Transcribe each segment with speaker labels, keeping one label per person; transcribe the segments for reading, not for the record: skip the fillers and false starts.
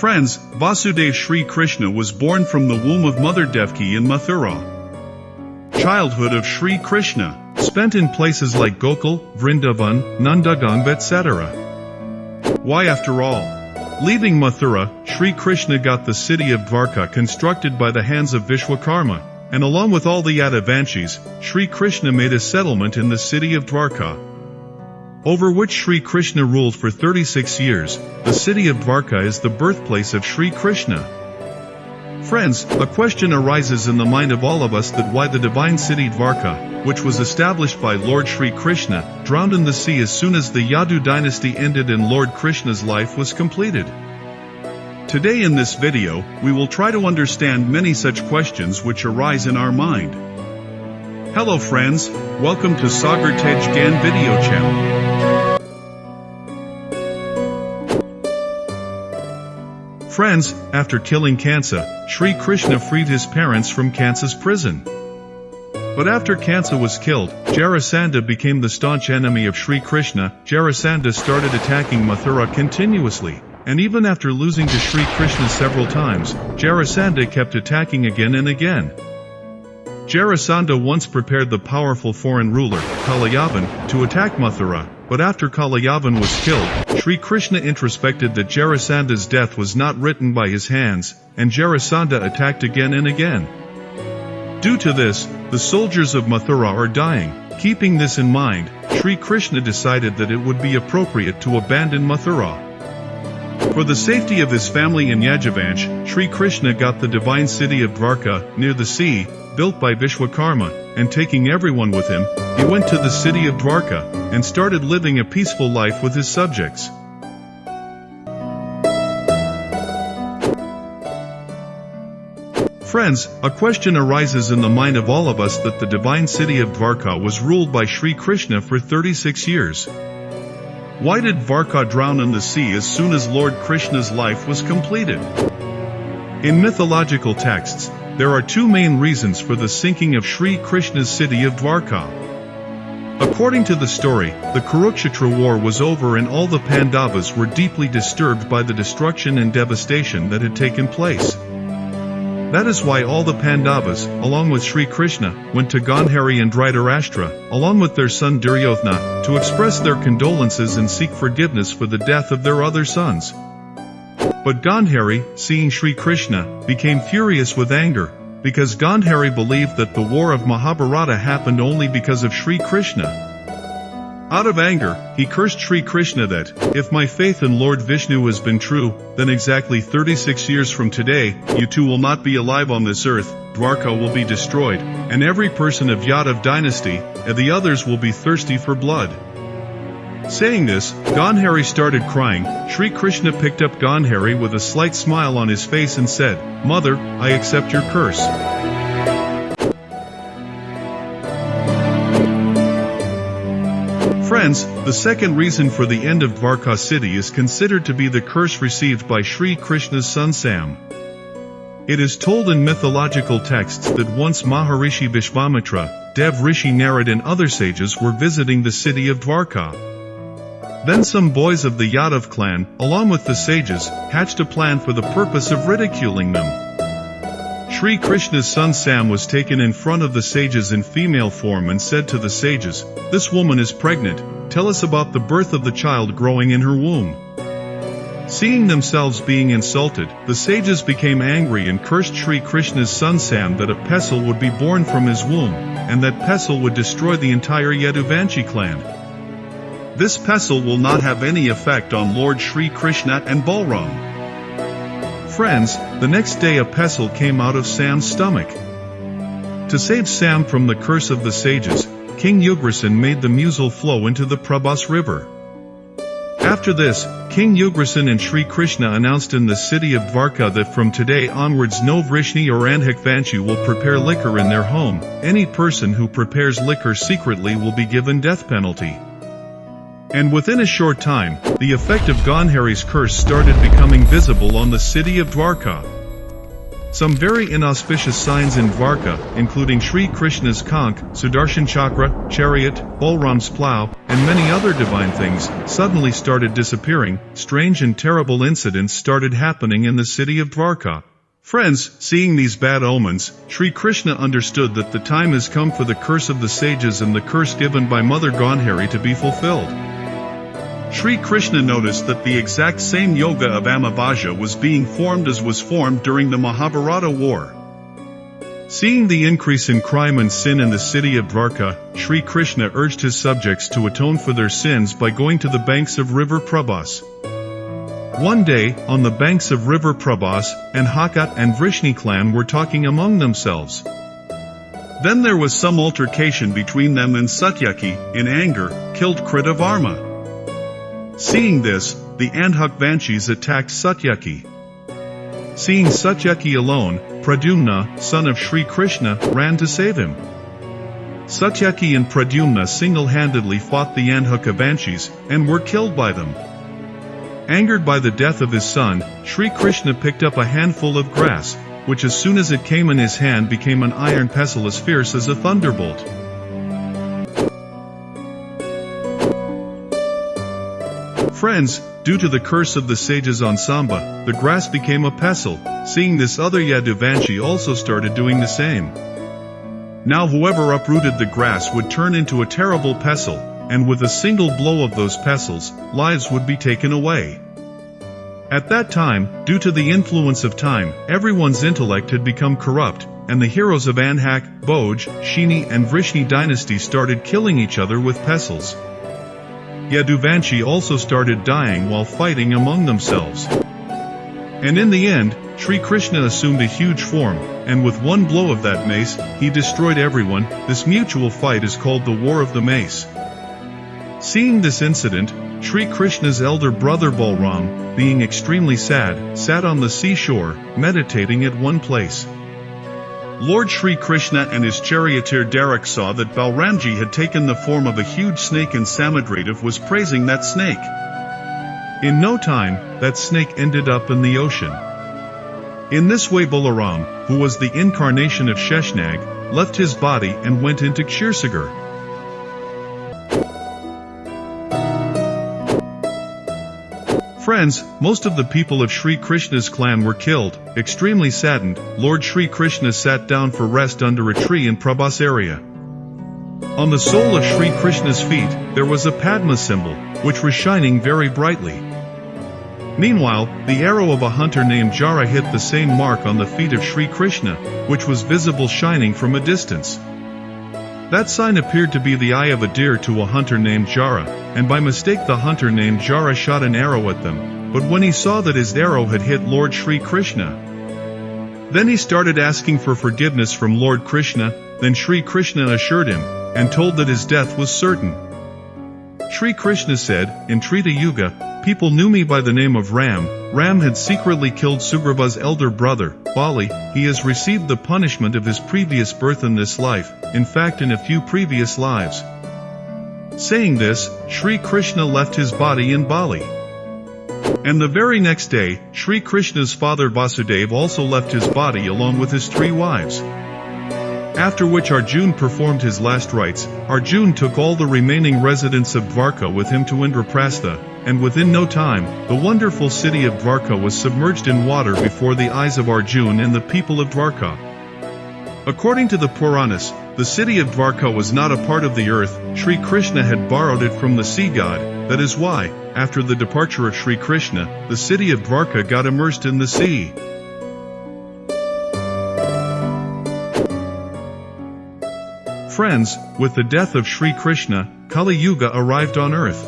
Speaker 1: Friends, Vasudev Shri Krishna was born from the womb of Mother Devaki in Mathura. Childhood of Shri Krishna, spent in places like Gokul, Vrindavan, Nandaganga, etc. Why after all? Leaving Mathura, Shri Krishna got the city of Dwarka constructed by the hands of Vishwakarma, and along with all the Yadavanshis, Shri Krishna made a settlement in the city of Dwarka, over which Shri Krishna ruled for 36 years. The city of Dwarka is the birthplace of Shri Krishna. Friends, a question arises in the mind of all of us that why the divine city Dwarka, which was established by Lord Shri Krishna, drowned in the sea as soon as the Yadu dynasty ended and Lord Krishna's life was completed. Today in this video, we will try to understand many such questions which arise in our mind. Hello friends, welcome to Sagar Gyan video channel. Friends, after killing Kansa, Shri Krishna freed his parents from Kansa's prison. But after Kansa was killed, Jarasandha became the staunch enemy of Shri Krishna. Jarasandha started attacking Mathura continuously, and even after losing to Shri Krishna several times, Jarasandha kept attacking again and again. Jarasandha once prepared the powerful foreign ruler, Kalayavan, to attack Mathura, but after Kalayavan was killed, Shri Krishna introspected that Jarasandha's death was not written by his hands, and Jarasandha attacked again and again. Due to this, the soldiers of Mathura are dying. Keeping this in mind, Shri Krishna decided that it would be appropriate to abandon Mathura. For the safety of his family in Yajnavansh, Shri Krishna got the divine city of Dwarka, near the sea, built by Vishwakarma, and taking everyone with him, he went to the city of Dwarka, and started living a peaceful life with his subjects. Friends, a question arises in the mind of all of us that the divine city of Dwarka was ruled by Shri Krishna for 36 years. Why did Dwarka drown in the sea as soon as Lord Krishna's life was completed? In mythological texts, there are two main reasons for the sinking of Shri Krishna's city of Dwarka. According to the story, the Kurukshetra war was over and all the Pandavas were deeply disturbed by the destruction and devastation that had taken place. That is why all the Pandavas, along with Shri Krishna, went to Gandhari and Dhritarashtra, along with their son Duryodhana, to express their condolences and seek forgiveness for the death of their other sons. But Gandhari, seeing Shri Krishna, became furious with anger, because Gandhari believed that the war of Mahabharata happened only because of Shri Krishna. Out of anger, he cursed Shri Krishna that, if my faith in Lord Vishnu has been true, then exactly 36 years from today, you two will not be alive on this earth, Dwarka will be destroyed, and every person of Yadav dynasty, and the others will be thirsty for blood. Saying this, Gandhari started crying. Shri Krishna picked up Gandhari with a slight smile on his face and said, "Mother, I accept your curse." Friends, the second reason for the end of Dwarka city is considered to be the curse received by Shri Krishna's son Sam. It is told in mythological texts that once Maharishi Vishvamitra, Dev Rishi Narad and other sages were visiting the city of Dwarka. Then some boys of the Yadav clan, along with the sages, hatched a plan for the purpose of ridiculing them. Shri Krishna's son Sam was taken in front of the sages in female form and said to the sages, "This woman is pregnant, tell us about the birth of the child growing in her womb." Seeing themselves being insulted, the sages became angry and cursed Shri Krishna's son Sam that a pestle would be born from his womb, and that pestle would destroy the entire Yaduvanshi clan. This pestle will not have any effect on Lord Shri Krishna and Balram. Friends, the next day a pestle came out of Sam's stomach. To save Sam from the curse of the sages, King Ugrasen made the mussel flow into the Prabhas river. After this, King Ugrasen and Shri Krishna announced in the city of Dwarka that from today onwards no Vrishni or Andhakvanshi will prepare liquor in their home. Any person who prepares liquor secretly will be given death penalty. And within a short time, the effect of Gandhari's curse started becoming visible on the city of Dwarka. Some very inauspicious signs in Dwarka, including Shri Krishna's conch, Sudarshan Chakra, chariot, Balram's plough, and many other divine things, suddenly started disappearing. Strange and terrible incidents started happening in the city of Dwarka. Friends, seeing these bad omens, Sri Krishna understood that the time has come for the curse of the sages and the curse given by Mother Gandhari to be fulfilled. Sri Krishna noticed that the exact same yoga of Amavasya was being formed as was formed during the Mahabharata war. Seeing the increase in crime and sin in the city of Dwarka, Sri Krishna urged his subjects to atone for their sins by going to the banks of river Prabhas. One day, on the banks of river Prabhas, and Hakat and Vrishni clan were talking among themselves. Then there was some altercation between them, and Satyaki, in anger, killed Kritavarma. Seeing this, the Andhak Vanshis attacked Satyaki. Seeing Satyaki alone, Pradyumna, son of Sri Krishna, ran to save him. Satyaki and Pradyumna single-handedly fought the Andhaka Vanshis, and were killed by them. Angered by the death of his son, Sri Krishna picked up a handful of grass, which as soon as it came in his hand became an iron pestle as fierce as a thunderbolt. Friends, due to the curse of the sages on Samba, the grass became a pestle. Seeing this, other Yaduvanshi also started doing the same. Now whoever uprooted the grass would turn into a terrible pestle, and with a single blow of those pestles, lives would be taken away. At that time, due to the influence of time, everyone's intellect had become corrupt, and the heroes of Andhak, Bhoj, Shini and Vrishni dynasties started killing each other with pestles. Yaduvanshi also started dying while fighting among themselves. And in the end, Sri Krishna assumed a huge form, and with one blow of that mace, he destroyed everyone. This mutual fight is called the War of the Mace. Seeing this incident, Sri Krishna's elder brother Balram, being extremely sad, sat on the seashore, meditating at one place. Lord Sri Krishna and his charioteer Darak saw that Balramji had taken the form of a huge snake, and Samudradev was praising that snake. In no time, that snake ended up in the ocean. In this way Balaram, who was the incarnation of Sheshnag, left his body and went into Kshirosagar. Friends, most of the people of Sri Krishna's clan were killed. Extremely saddened, Lord Sri Krishna sat down for rest under a tree in Prabhas area. On the sole of Sri Krishna's feet, there was a Padma symbol, which was shining very brightly. Meanwhile, the arrow of a hunter named Jara hit the same mark on the feet of Sri Krishna, which was visible shining from a distance. That sign appeared to be the eye of a deer to a hunter named Jara, and by mistake the hunter named Jara shot an arrow at them, but when he saw that his arrow had hit Lord Sri Krishna, then he started asking for forgiveness from Lord Krishna. Then Sri Krishna assured him, and told that his death was certain. Sri Krishna said, in Treta Yuga, people knew me by the name of Ram. Ram had secretly killed Sugriva's elder brother, Bali. He has received the punishment of his previous birth in this life, in fact in a few previous lives. Saying this, Sri Krishna left his body in Bali. And the very next day, Sri Krishna's father Vasudeva also left his body along with his 3 wives. After which Arjun performed his last rites. Arjun took all the remaining residents of Dwarka with him to Indraprastha, and within no time, the wonderful city of Dwarka was submerged in water before the eyes of Arjun and the people of Dwarka. According to the Puranas, the city of Dwarka was not a part of the earth. Sri Krishna had borrowed it from the sea god. That is why, after the departure of Sri Krishna, the city of Dwarka got immersed in the sea. Friends, with the death of Sri Krishna, Kali Yuga arrived on earth.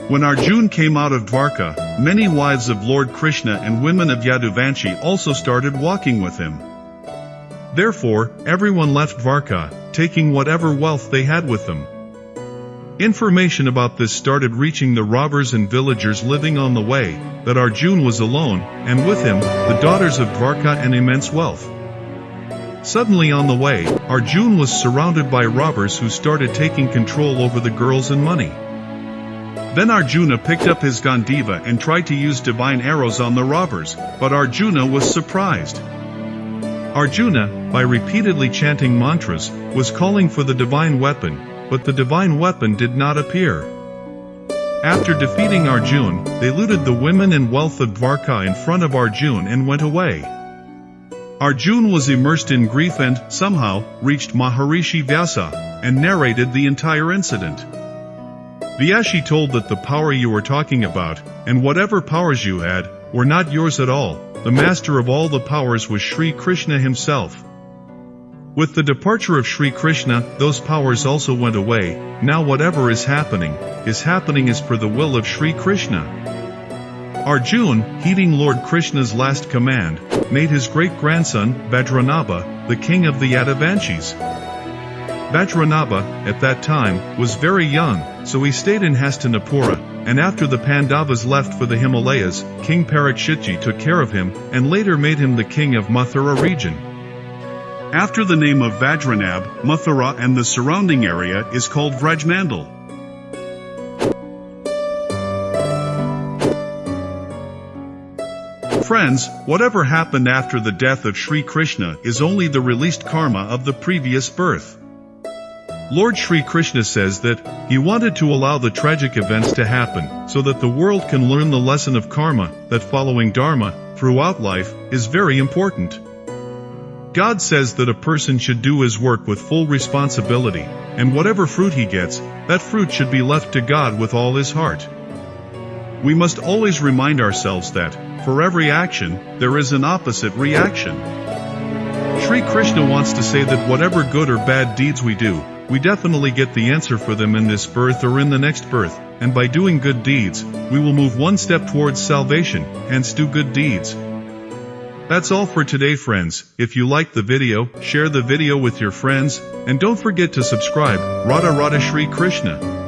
Speaker 1: When Arjun came out of Dwarka, many wives of Lord Krishna and women of Yaduvanshi also started walking with him. Therefore, everyone left Dwarka, taking whatever wealth they had with them. Information about this started reaching the robbers and villagers living on the way, that Arjun was alone, and with him, the daughters of Dwarka and immense wealth. Suddenly on the way, Arjun was surrounded by robbers who started taking control over the girls and money. Then Arjuna picked up his Gandiva and tried to use divine arrows on the robbers, but Arjuna was surprised. Arjuna, by repeatedly chanting mantras, was calling for the divine weapon, but the divine weapon did not appear. After defeating Arjun, they looted the women and wealth of Dwarka in front of Arjun and went away. Arjun was immersed in grief and, somehow, reached Maharishi Vyasa, and narrated the entire incident. Vyashi told that the power you were talking about, and whatever powers you had, were not yours at all. The master of all the powers was Sri Krishna himself. With the departure of Sri Krishna, those powers also went away. Now whatever is happening is per the will of Sri Krishna. Arjun, heeding Lord Krishna's last command, made his great-grandson, Vajranabha, the king of the Yadavanshis. Vajranabha, at that time, was very young, so he stayed in Hastinapura, and after the Pandavas left for the Himalayas, King Parikshitji took care of him, and later made him the king of Mathura region. After the name of Vajranab, Mathura and the surrounding area is called Vrajmandal. Friends, whatever happened after the death of Sri Krishna is only the released karma of the previous birth. Lord Sri Krishna says that he wanted to allow the tragic events to happen so that the world can learn the lesson of karma, that following dharma throughout life is very important. God says that a person should do his work with full responsibility, and whatever fruit he gets, that fruit should be left to God with all his heart. We must always remind ourselves that, for every action, there is an opposite reaction. Sri Krishna wants to say that whatever good or bad deeds we do, we definitely get the answer for them in this birth or in the next birth, and by doing good deeds, we will move one step towards salvation, hence do good deeds. That's all for today, friends. If you liked the video, share the video with your friends, and don't forget to subscribe. Radha Radha Shri Krishna.